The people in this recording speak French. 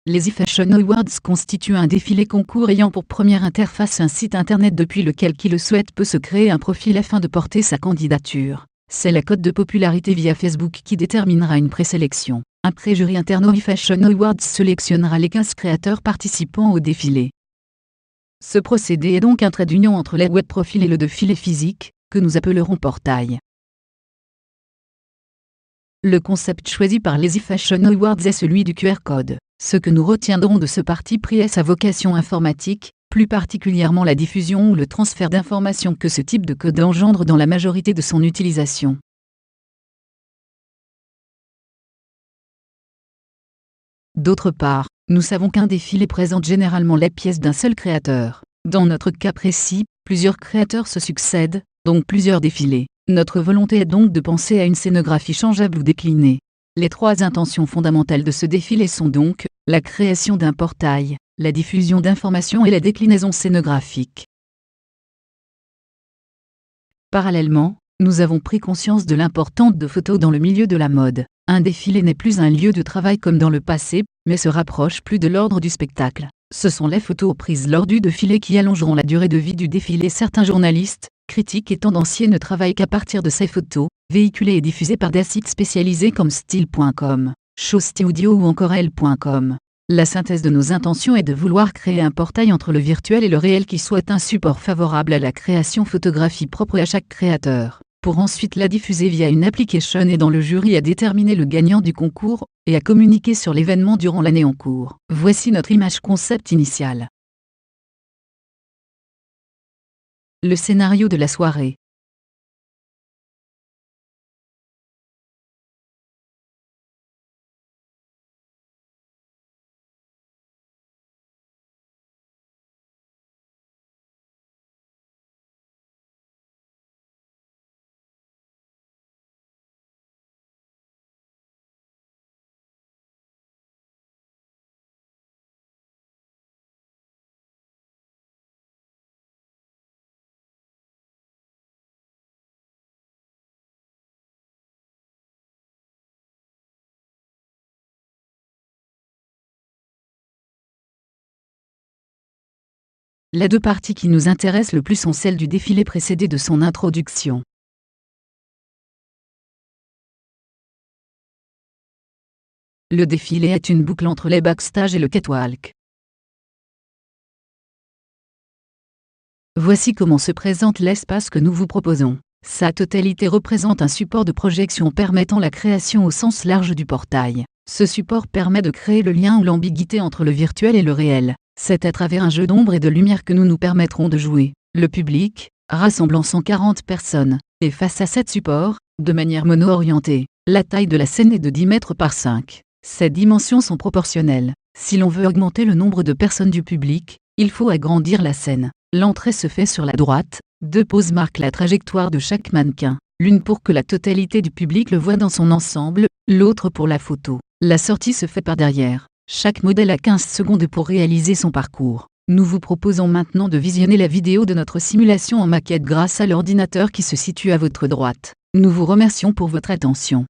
Les eFashion Awards constituent un défilé concours ayant pour première interface un site internet depuis lequel qui le souhaite peut se créer un profil afin de porter sa candidature. C'est la cote de popularité via Facebook qui déterminera une présélection. Un pré-jury interne aux eFashion Awards sélectionnera les 15 créateurs participant au défilé. Ce procédé est donc un trait d'union entre les web profils et le défilé physique, que nous appellerons portail. Le concept choisi par les eFashion Awards est celui du QR code. Ce que nous retiendrons de ce parti pris est sa vocation informatique, plus particulièrement la diffusion ou le transfert d'informations que ce type de code engendre dans la majorité de son utilisation. D'autre part, nous savons qu'un défilé présente généralement les pièces d'un seul créateur. Dans notre cas précis, plusieurs créateurs se succèdent, donc plusieurs défilés. Notre volonté est donc de penser à une scénographie changeable ou déclinée. Les trois intentions fondamentales de ce défilé sont donc la création d'un portail, la diffusion d'informations et la déclinaison scénographique. Parallèlement, nous avons pris conscience de l'importance de photos dans le milieu de la mode. Un défilé n'est plus un lieu de travail comme dans le passé, mais se rapproche plus de l'ordre du spectacle. Ce sont les photos prises lors du défilé qui allongeront la durée de vie du défilé. Certains journalistes, critiques et tendanciers ne travaillent qu'à partir de ces photos, véhiculées et diffusées par des sites spécialisés comme style.com, showstudio ou encore elle.com. La synthèse de nos intentions est de vouloir créer un portail entre le virtuel et le réel qui soit un support favorable à la création photographie propre à chaque créateur, pour ensuite la diffuser via une application et dans le jury à déterminer le gagnant du concours, et à communiquer sur l'événement durant l'année en cours. Voici notre image concept initiale. Le scénario de la soirée. Les deux parties qui nous intéressent le plus sont celles du défilé précédé de son introduction. Le défilé est une boucle entre les backstage et le catwalk. Voici comment se présente l'espace que nous vous proposons. Sa totalité représente un support de projection permettant la création au sens large du portail. Ce support permet de créer le lien ou l'ambiguïté entre le virtuel et le réel. C'est à travers un jeu d'ombre et de lumière que nous nous permettrons de jouer. Le public, rassemblant 140 personnes, est face à 7 supports, de manière mono-orientée. La taille de la scène est de 10 mètres par 5. Ces dimensions sont proportionnelles. Si l'on veut augmenter le nombre de personnes du public, il faut agrandir la scène. L'entrée se fait sur la droite, 2 poses marquent la trajectoire de chaque mannequin, l'une pour que la totalité du public le voit dans son ensemble, l'autre pour la photo. La sortie se fait par derrière. Chaque modèle a 15 secondes pour réaliser son parcours. Nous vous proposons maintenant de visionner la vidéo de notre simulation en maquette grâce à l'ordinateur qui se situe à votre droite. Nous vous remercions pour votre attention.